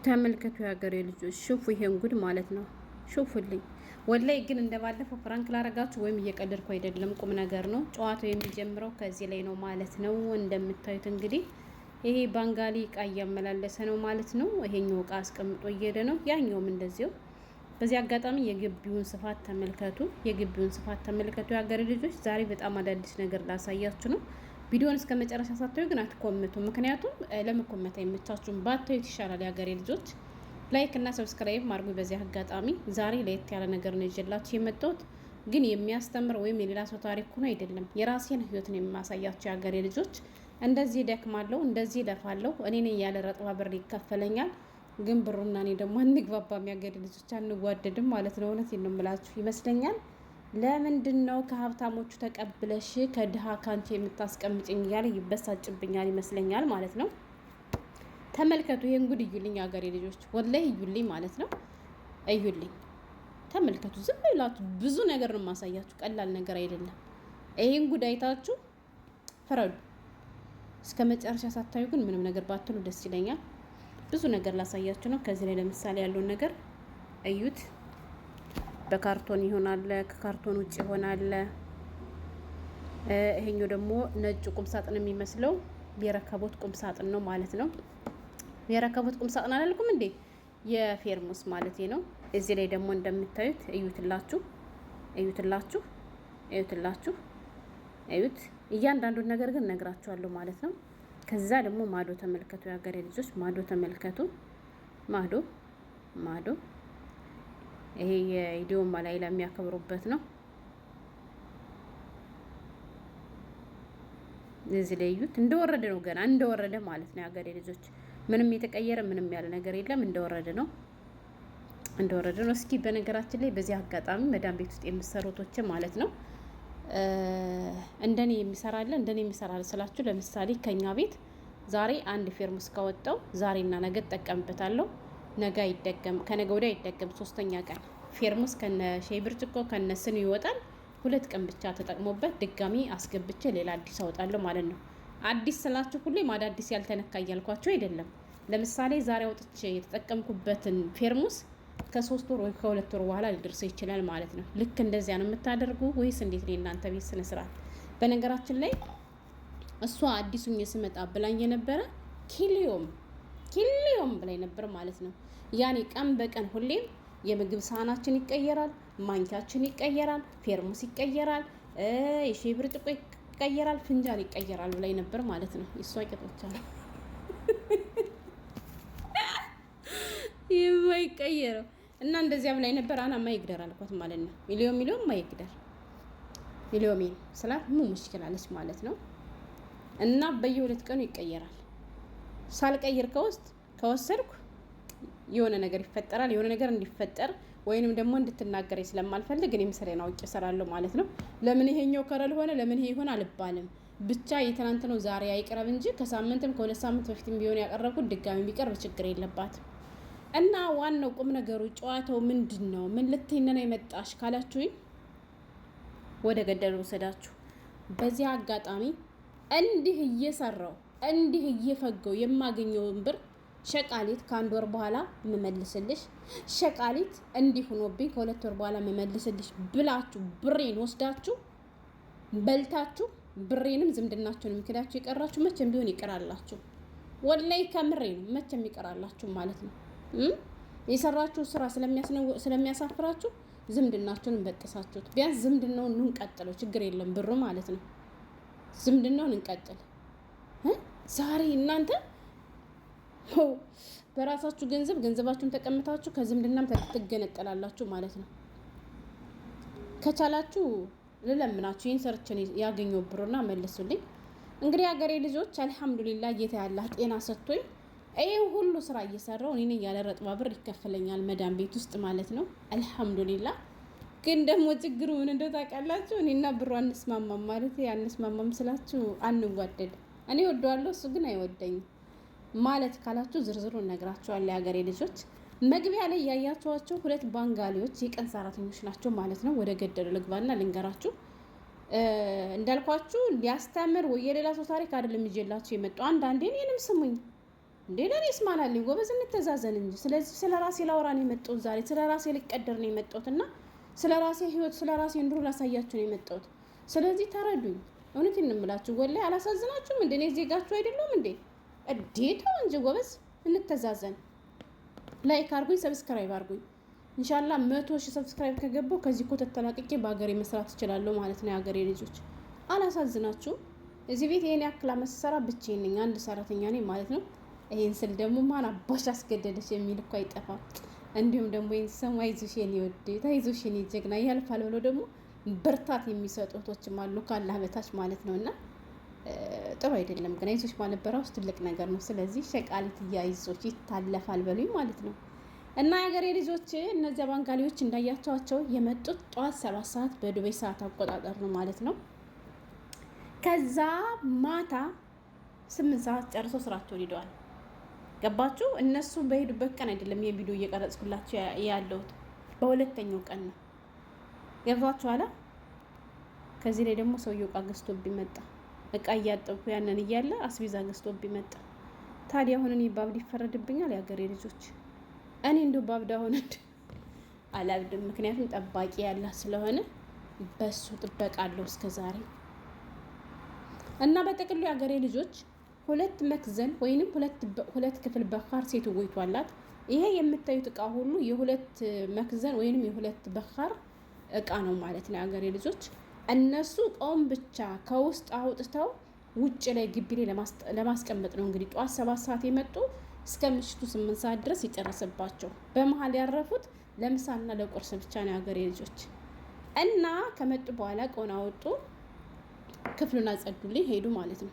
ተመልከቱ የሀገሬ ልጆች ሹፉ ይሄን ጉድ ማለት ነው። ሹፉልኝ ወላይ ግን እንደባለፈው ፍራንክ ላረጋችሁ ወይም እየቀለድኩ አይደለም፣ ቁም ነገር ነው። ጨዋታው የሚጀምረው ከዚህ ላይ ነው ማለት ነው። እንደምታዩት እንግዲህ ይሄ ባንጋሊ እቃ እያመላለሰ ነው ማለት ነው። ይሄኛው እቃ አስቀምጦ እየሄደ ነው፣ ያኛውም እንደዚሁ። በዚህ አጋጣሚ የግቢውን ስፋት ተመልከቱ፣ የግቢውን ስፋት ተመልከቱ የሀገሬ ልጆች። ዛሬ በጣም አዳዲስ ነገር ላሳያችሁ ነው። ቪዲዮውን እስከ መጨረሻ ሳታዩ ግን አትኮምቱ፣ ምክንያቱም ለመኮመት አይመቻችሁም። ባታዩት ይሻላል የሀገሬ ልጆች። ላይክ እና ሰብስክራይብ ማድረጉ። በዚህ አጋጣሚ ዛሬ ለየት ያለ ነገር ነው ይዤላችሁ የመጣሁት፣ ግን የሚያስተምር ወይም የሌላ ሰው ታሪክ ሆኖ አይደለም፣ የራሴን ህይወት ነው የማሳያችሁ የሀገሬ ልጆች። እንደዚህ ደክማለሁ፣ እንደዚህ ለፋለሁ። እኔ ነኝ ያለ ረጥባ ብር ይከፈለኛል፣ ግን ብሩና እኔ ደግሞ አንግባባም የሀገሬ ልጆች፣ አንዋደድም ማለት ነው። እውነቴን ነው የምላችሁ ይመስለኛል። ለምንድን ነው ከሀብታሞቹ ተቀብለሽ ከድሃ ካንቺ የምታስቀምጭኝ እያለ ይበሳጭብኛል ይመስለኛል ማለት ነው። ተመልከቱ ይሄን ጉድ እዩልኝ ሀገሬ ልጆች፣ ወላሂ እዩልኝ ማለት ነው። እዩልኝ ተመልከቱ። ዝም ብላችሁ ብዙ ነገር ነው የማሳያችሁ፣ ቀላል ነገር አይደለም። ይሄን ጉድ አይታችሁ ፍረዱ። እስከ መጨረሻ ሳታዩ ግን ምንም ነገር ባትሉ ደስ ይለኛል። ብዙ ነገር ላሳያችሁ ነው። ከዚህ ላይ ለምሳሌ ያለውን ነገር እዩት። በካርቶን ይሆናል፣ ከካርቶን ውጭ ይሆናል። ይሄኛው ደግሞ ነጭ ቁም ሳጥን የሚመስለው የረከቦት ቁም ሳጥን ነው ማለት ነው። የረከቦት ቁም ሳጥን አላልኩም እንዴ? የፌርሙስ ማለት ነው። እዚህ ላይ ደግሞ እንደምታዩት እዩትላችሁ፣ እዩትላችሁ፣ እዩትላችሁ፣ እዩት። እያንዳንዱን ነገር ግን ነግራችኋለሁ ማለት ነው። ከዛ ደግሞ ማዶ ተመልከቱ የሀገሬ ልጆች፣ ማዶ ተመልከቱ፣ ማዶ ማዶ። ይሄ የኢዲዮማ ላይ ለሚያከብሩበት ነው። እዚህ ላይ እዩት። እንደወረደ ነው፣ ገና እንደወረደ ማለት ነው የሀገሬ ልጆች። ምንም የተቀየረ ምንም ያለ ነገር የለም። እንደወረደ ነው፣ እንደወረደ ነው። እስኪ በነገራችን ላይ በዚህ አጋጣሚ መዳም ቤት ውስጥ የሚሰሩቶች ማለት ነው እንደኔ የሚሰራለ እንደኔ የሚሰራለ ስላችሁ፣ ለምሳሌ ከኛ ቤት ዛሬ አንድ ፌርሙስ ካወጣው ዛሬና ነገ ተጠቀምበታለሁ። ነገ አይደገም፣ ከነገ ወዲያ አይደገም። ሶስተኛ ቀን ፌርሙስ ከነ ሻይ ብርጭቆ ከነ ስኒ ይወጣል። 2 ቀን ብቻ ተጠቅሞበት ድጋሚ አስገብቼ ሌላ አዲስ አወጣለሁ ማለት ነው። አዲስ ስላችሁ ሁሌም አዳዲስ ያልተነካ እያልኳቸው አይደለም። ለምሳሌ ዛሬ አውጥቼ የተጠቀምኩበትን ፌርሙስ ከ3 ወር ወይ ከ2 ወር በኋላ ሊደርሰው ይችላል ማለት ነው። ልክ እንደዚያ ነው የምታደርጉ ወይስ እንዴት ነው እናንተ ቤት ስነ ስርዓት? በነገራችን ላይ እሷ አዲሱን የስመጣ ብላኝ የነበረ ኪሊዮም ብላይ ነበር ማለት ነው። ያኔ ቀን በቀን ሁሌም የምግብ ሳህናችን ይቀየራል፣ ማንኪያችን ይቀየራል፣ ፌርሙስ ይቀየራል፣ የሻይ ብርጭቆ ይቀየራል፣ ፍንጃል ይቀየራል ብላይ ነበር ማለት ነው። የሷ ቄጦቻ ነው የማይቀየረው እና እንደዚያ ብላይ ነበር። አና ማይግደር አልኳት ማለት ነው። ሚሊዮን ማይግደር ሚሊዮን ስላት ሙሽኪላለች ማለት ነው። እና በየ2 ቀኑ ይቀየራል። ሳልቀይር ከወሰድኩ የሆነ ነገር ይፈጠራል። የሆነ ነገር እንዲፈጠር ወይንም ደግሞ እንድትናገረኝ ስለማልፈልግ እኔም ስራዬን አውቄ እሰራለሁ ማለት ነው። ለምን ይሄኛው ከረል ሆነ ለምን ይሄ ይሆን አልባልም። ብቻ የትናንት ነው ዛሬ አይቀርብ እንጂ ከሳምንትም ከ2 ሳምንት በፊትም ቢሆን ያቀረብኩት ድጋሚ ቢቀርብ ችግር የለባትም። እና ዋናው ቁም ነገሩ ጨዋታው ምንድነው? ምን ልትይነና የመጣሽ ካላችሁኝ ወደ ገደሉ ወሰዳችሁ። በዚህ አጋጣሚ እንዲህ እየሰራው እንዲህ እየፈገው የማገኘውን ብር ሸቃሊት ከ1 ወር በኋላ መመልስልሽ፣ ሸቃሊት እንዲህ ሆኖብኝ ከ2 ወር በኋላ መመልስልሽ ብላችሁ ብሬን ወስዳችሁ በልታችሁ ብሬንም ዝምድናችሁንም ክዳችሁ ይቀራችሁ መቼም ቢሆን ይቀራላችሁ። ወላይ ከምሬ ነው፣ መቼም ይቀራላችሁ ማለት ነው። የሰራችሁ ስራ ስለሚያሳፍራችሁ ዝምድናችሁን በጥሳችሁት። ቢያንስ ዝምድናውን እንቀጥለው ችግር የለም ብሩ ማለት ነው። ዝምድናውን እንቀጥል። ዛሬ እናንተ በራሳችሁ ገንዘባችሁን ተቀምታችሁ ከዝምድናም ትገነጠላላችሁ ማለት ነው። ከቻላችሁ ልለምናችሁ ይህን ሰርችን ያገኘው ብሩና መልሱልኝ። እንግዲህ ሀገሬ ልጆች አልሐምዱሊላህ ጌታ ያላህ ጤና ሰጥቶኝ ይሄ ሁሉ ስራ እየሰራው እኔ ነኝ ያለ ረጥባ ብር ይከፈለኛል መዳም ቤት ውስጥ ማለት ነው። አልሐምዱሊላህ። ግን ደግሞ ችግሩ ምን እንደው ታውቃላችሁ? እኔና ብሩ አንስማማም ማለት አንስማማም ስላችሁ አንዋደድ። እኔ ወደዋለሁ እሱ ግን አይወደኝም ማለት ካላችሁ ዝርዝሩን እነግራችኋለሁ የሀገሬ ልጆች። መግቢያ ላይ ያያችኋቸው 2 ባንጋሊዎች የቀን ሰራተኞች ናቸው ማለት ነው። ወደ ገደሉ ልግባና ልንገራችሁ። እንዳልኳችሁ ሊያስተምር ወይ የሌላ ሰው ታሪክ አይደለም ይዤላችሁ የመጣው። አንዳንዴ እኔንም ስሙኝ እንዴ ለኔስ ማናለኝ ጎበዝ፣ እንተዛዘን እንጂ። ስለዚህ ስለ ራሴ ላወራ ነው የመጣሁት ዛሬ። ስለ ራሴ ልቀደር ነው የመጣሁት እና ስለ ራሴ ህይወት ስለ ራሴ ኑሮ ላሳያችሁ ነው የመጣሁት። ስለዚህ ተረዱኝ። እውነቴን ነው የምላችሁ። ወላሂ አላሳዝናችሁም እንዴ? እኔ ዜጋችሁ አይደለም እንዴ? እዴታው እንጂ ጎበዝ፣ እንተዛዘን። ላይክ አርጉኝ፣ ሰብስክራይብ አርጉኝ። ኢንሻአላህ 100,000 ሰብስክራይብ ከገባው ከዚህ ኮተት ተላቅቄ በሀገሬ መስራት እችላለሁ ማለት ነው። የሀገሬ ልጆች አላሳዝናችሁም? እዚህ ቤት ይሄን ያክል መሰራ ብቻዬን ነኝ፣ አንድ ሰራተኛ ነኝ ማለት ነው። ይሄን ስል ደግሞ ማን አባሽ አስገደደች የሚል እኮ አይጠፋም። እንዲሁም ደግሞ ይሄን ሰማ አይዞሽ የኔ ወዴት፣ አይዞሽ የኔ ጀግና ያልፋል ብሎ ደግሞ ብርታት የሚሰጡ እህቶችም አሉ ካላህ በታች ማለት ነው። እና ጥሩ አይደለም ግን አይዞሽ ማለት በራሱ ትልቅ ነገር ነው። ስለዚህ ሸቃሊት አይዞሽ ይታለፋል በሉኝ ማለት ነው። እና የሀገሬ ልጆች እነዚያ ባንጋሊዎች እንዳያቸዋቸው የመጡት ጠዋት 7 ሰዓት በዱባይ ሰዓት አቆጣጠር ነው ማለት ነው። ከዛ ማታ 8 ሰዓት ጨርሰው ስራቸውን ሄደዋል። ገባችሁ? እነሱ በሄዱበት ቀን አይደለም የቪዲዮ እየቀረጽኩላቸው ያለሁት በሁለተኛው ቀን ነው። ገብቷችኋል? ከዚህ ላይ ደግሞ ሰውየው እቃ ገዝቶብኝ መጣ። እቃ እያጠብኩ ያንን እያለ አስቤዛ ገዝቶብኝ መጣ። ታዲያ አሁን እኔ ባብድ ይፈረድብኛል? የሀገሬ ልጆች እኔ እንደው ባብድ አሁን አላብድም። ምክንያቱም ጠባቂ ያላ ስለሆነ በሱ ጥበቃ አለው እስከ ዛሬ። እና በጥቅሉ የሀገሬ ልጆች 2 መክዘን ወይንም ሁለት ክፍል በኻር ሴት ወይቷላት። ይሄ የምታዩት እቃ ሁሉ የ2 መክዘን ወይንም የ2 በኻር እቃ ነው ማለት ነው። የሀገሬ ልጆች እነሱ እቃውን ብቻ ከውስጥ አውጥተው ውጭ ላይ ግቢ ላይ ለማስቀመጥ ነው። እንግዲህ ጠዋት 7 ሰዓት የመጡ እስከ ምሽቱ 8 ሰዓት ድረስ ይጨረሰባቸው። በመሀል ያረፉት ለምሳና ለቁርስ ብቻ ነው የሀገሬ ልጆች። እና ከመጡ በኋላ እቃውን አወጡ፣ ክፍሉን አጸዱልኝ፣ ሄዱ ማለት ነው።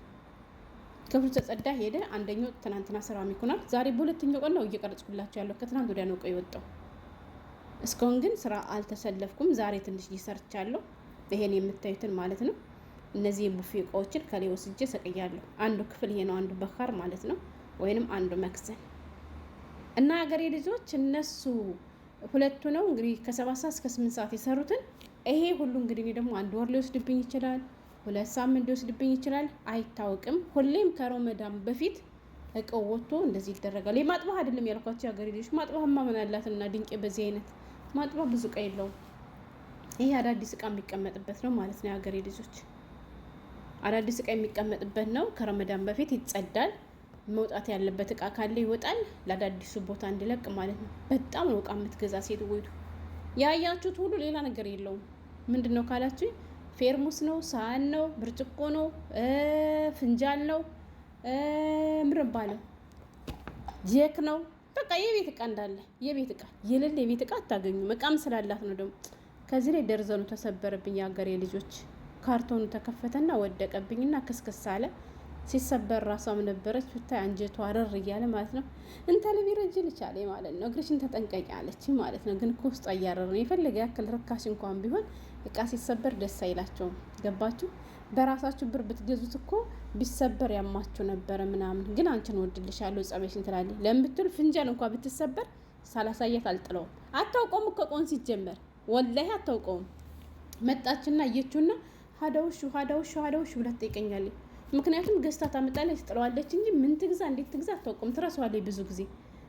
ክፍሉ ተጸዳ ሄደ። አንደኛው ትናንትና ሴራሚክ ሆኗል። ዛሬ በሁለተኛው ቀን ነው እየቀረጽኩላቸው ያለው። ከትናንት ወዲያ ነው እቃ የወጣው። እስካሁን ግን ስራ አልተሰለፍኩም። ዛሬ ትንሽ እየሰርቻለሁ። ይሄን የምታዩትን ማለት ነው። እነዚህ የቡፌ እቃዎችን ከላይ ወስጄ ሰቅያለሁ። አንዱ ክፍል ይሄ ነው፣ አንዱ በኻር ማለት ነው፣ ወይንም አንዱ መክዘን። እና ሀገሬ ልጆች እነሱ ሁለቱ ነው እንግዲህ ከ7 ሰዓት እስከ 8 ሰዓት የሰሩትን። ይሄ ሁሉ እንግዲህ እኔ ደግሞ 1 ወር ሊወስድብኝ ይችላል፣ 2 ሳምንት ሊወስድብኝ ይችላል፣ አይታወቅም። ሁሌም ከረመዳን በፊት እቃው ወጥቶ እንደዚህ ይደረጋል። የማጥባህ አይደለም ያልኳቸው የሀገሬ ልጆች። ማጥባህማ ምን አላትና ድንቄ። በዚህ አይነት ማጥባህ ብዙ እቃ የለውም። ይሄ አዳዲስ እቃ የሚቀመጥበት ነው ማለት ነው። የሀገሬ ልጆች አዳዲስ እቃ የሚቀመጥበት ነው። ከረመዳን በፊት ይጸዳል። መውጣት ያለበት እቃ ካለ ይወጣል፣ ለአዳዲሱ ቦታ እንዲለቅ ማለት ነው። በጣም ነው እቃ የምትገዛ ሴት ወይቱ። ያያችሁት ሁሉ ሌላ ነገር የለውም። ምንድን ነው ካላችሁ ፌርሙስ ነው፣ ሳህን ነው፣ ብርጭቆ ነው፣ ፍንጃል ነው፣ ምርባለው ጄክ ነው። በቃ የቤት እቃ እንዳለ የቤት እቃ የሌለ የቤት እቃ አታገኙም። እቃም ስላላት ነው ደግሞ። ከዚህ ላይ ደርዘኑ ተሰበረብኝ የሀገሬ ልጆች። ካርቶኑ ተከፈተና ወደቀብኝና ክስክስ አለ። ሲሰበር ራሷም ነበረች ብታይ አንጀቷ አረር እያለ ማለት ነው። እንተል ቢረጅል ቻለ ማለት ነው። እግርሽን ተጠንቀቂ አለች ማለት ነው። ግን ከውስጧ እያረረ ነው። የፈለገ ያክል ርካሽ እንኳን ቢሆን እቃ ሲሰበር ደስ አይላቸውም። ገባችሁ? በራሳችሁ ብር ብትገዙት እኮ ቢሰበር ያማችሁ ነበረ ምናምን። ግን አንቺን ወድልሻለሁ ጸበሽን ትላለች። ለምትሉ ፍንጃል እንኳን ብትሰበር ሳላሳያት አልጥለውም። አታውቀውም እኮ ቆን ሲጀመር ወላሂ አታውቀውም። መጣችና እየችውና ሀዳውሹ ብላ ትጠይቀኛለች። ምክንያቱም ገዝታ ታመጣለች ትጥለዋለች እንጂ ምን ትግዛ እንዴት ትግዛ አታውቅም። ትረሳዋለች ብዙ ጊዜ።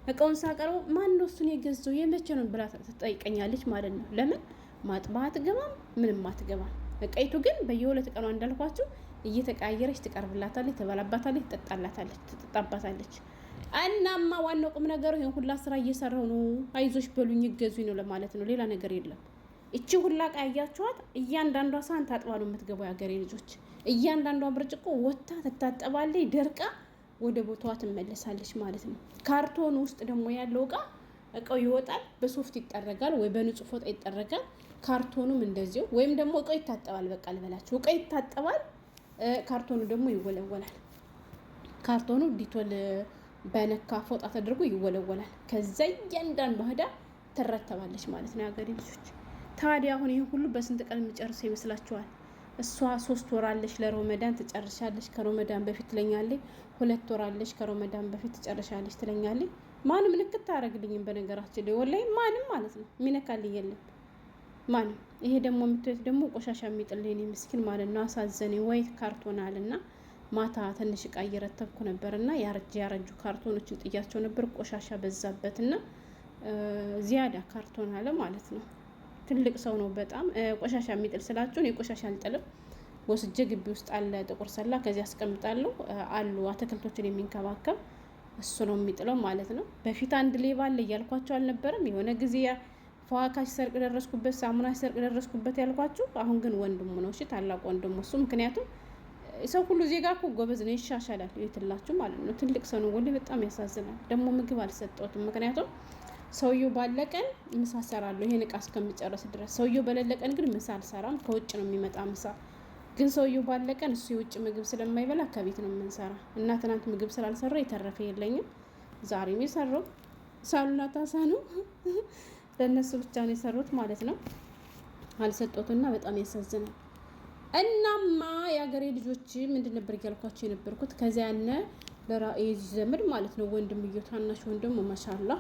እቃውን ሳቀርበው ማን ነው እሱን የገዛው የመቼ ነው ብላ ትጠይቀኛለች ማለት ነው። ለምን ማጥባ አትገባም፣ ምንም አትገባም። እቃይቱ ግን በየ2 ቀኗ እንዳልኳችሁ እየተቀያየረች ትቀርብላታለች፣ ትበላባታለች፣ ትጠጣባታለች። እናማ ዋናው ቁም ነገሩ ይሄን ሁላ ስራ እየሰራው ነው። አይዞሽ በሉኝ ይገዙኝ ነው ለማለት ነው። ሌላ ነገር የለም። እቺ ሁላ ቀያያችኋት። እያንዳንዷ ሳህን ታጥባ ነው የምትገባው የሀገሬ ልጆች። እያንዳንዷ ብርጭቆ ወታ ትታጠባለች፣ ደርቃ ወደ ቦታዋ ትመለሳለች ማለት ነው። ካርቶን ውስጥ ደግሞ ያለው እቃው ይወጣል፣ በሶፍት ይጠረጋል ወይ በንጹህ ፎጣ ይጠረጋል። ካርቶኑም እንደዚሁ። ወይም ደግሞ እቃው ይታጠባል። በቃ ልበላችሁ፣ እቃው ይታጠባል፣ ካርቶኑ ደግሞ ይወለወላል። ካርቶኑ ዲቶል በነካ ፎጣ ተደርጎ ይወለወላል። ከዛ እያንዳንዷ ሄዳ ትረተባለች ማለት ነው የሀገሬ ልጆች። ታዲያ አሁን ይሄን ሁሉ በስንት ቀን የሚጨርሰው ይመስላችኋል? እሷ 3 ወር አለሽ ለሮመዳን ትጨርሻለሽ፣ ከሮመዳን በፊት ትለኛለች። 2 ወር አለሽ ከሮመዳን በፊት ትጨርሻለሽ ትለኛለች። ማንም ንክት አያደርግልኝም በነገራችን ላይ ወላሂ ማንም ማለት ነው የሚነካልኝ የለም ማንም። ይሄ ደግሞ የምትወት ደግሞ ቆሻሻ የሚጥልኝ ምስኪን ማለት ነው። አሳዘነኝ። ዋይት ካርቶን አለና ማታ ትንሽ እቃ እየረተብኩ ነበርና ያረጁ ካርቶኖችን ጥያቸው ነበር። ቆሻሻ በዛበትና ዚያዳ ካርቶን አለ ማለት ነው። ትልቅ ሰው ነው በጣም ቆሻሻ የሚጥል ስላችሁን የቆሻሻ አልጥልም። ወስጄ ግቢ ውስጥ አለ ጥቁር ሰላ ከዚህ አስቀምጣለሁ አሉ አትክልቶችን የሚንከባከብ እሱ ነው የሚጥለው ማለት ነው። በፊት አንድ ሌባ አለ እያልኳቸው አልነበረም? የሆነ ጊዜ ፏካሽ ሰርቅ ደረስኩበት፣ ሳሙና ሰርቅ ደረስኩበት ያልኳችሁ። አሁን ግን ወንድሙ ነው። እሺ ታላቅ ወንድሙ እሱ። ምክንያቱም ሰው ሁሉ ዜጋ እኮ ጎበዝ ነው፣ ይሻሻላል ይትላችሁ ማለት ነው። ትልቅ ሰው ነው ወላሂ በጣም ያሳዝናል። ደግሞ ምግብ አልሰጠሁትም። ምክንያቱም ሰውየው ባለቀን ምሳ እሰራለሁ ይሄን እቃ እስከሚጨርስ ድረስ። ሰውየው በሌለቀን ግን ምሳ አልሰራም። ከውጭ ነው የሚመጣ ምሳ። ግን ሰውየው ባለቀን እሱ የውጭ ምግብ ስለማይበላ ከቤት ነው የምንሰራ እና ትናንት ምግብ ስላልሰራ የተረፈ የለኝም። ዛሬም የሰራው ሳሉና ታሳ ነው ለእነሱ ብቻ ነው የሰሩት ማለት ነው። አልሰጠሁትና በጣም ያሳዝናል። እናማ የሀገሬ ልጆች ምንድን ነበር እያልኳቸው የነበርኩት ከዚያ ያነ ለራእይ ዘመድ ማለት ነው ወንድምዮ ታናሽ ወንድም ማሻላ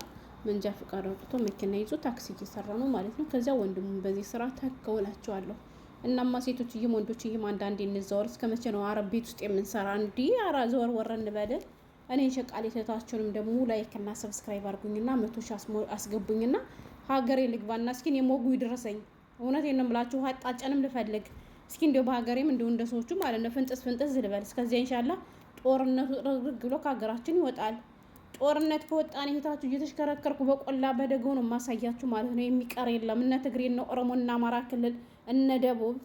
መንጃ ፍቃድ አውጥቶ መኪና ይዞ ታክሲ እየሰራ ነው ማለት ነው። ከዚያ ወንድሙን በዚህ ስራ ተከውላቸዋለሁ። እናማ ሴቶችዬም ወንዶችዬም አንዳንዴ እንዘወር። እስከ መቼ ነው አረብ ቤት ውስጥ የምንሰራ? እንዲህ አራ ዘወር ወረ እንበል። እኔን ሸቃሌ ተታችሁንም ደግሞ ላይክ እና ሰብስክራይብ አድርጉኝና 100 ሺህ አስገቡኝና ሀገሬ ልግባና እስኪን የሞጉ ይድረሰኝ። እውነቴን ነው የምላችሁ። አጣጨንም ልፈልግ እስኪ እንደው በሀገሬም እንደው እንደ ሰዎቹ ማለት ነው ፍንጥስ ልበል። እስከዚያ ኢንሻአላህ ጦርነቱ ርግግ ብሎ ከሀገራችን ይወጣል። ጦርነት ከወጣን እህታችሁ እየተሽከረከርኩ በቆላ በደጎ ነው ማሳያችሁ ማለት ነው። የሚቀር የለም። እነ ትግሬና ኦሮሞና አማራ ክልል እነ ደቡብ።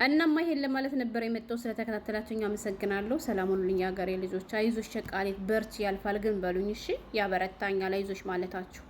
እናማ ይሄን ለማለት ነበር የመጣው። ስለተከታተላችሁኝ አመሰግናለሁ። ሰላም ሁኑልኝ ሀገሬ ልጆች። አይዞሽ ሸቃሌት በርቺ፣ ያልፋል ግን በሉኝ እሺ። ያበረታኛል አይዞሽ ማለታችሁ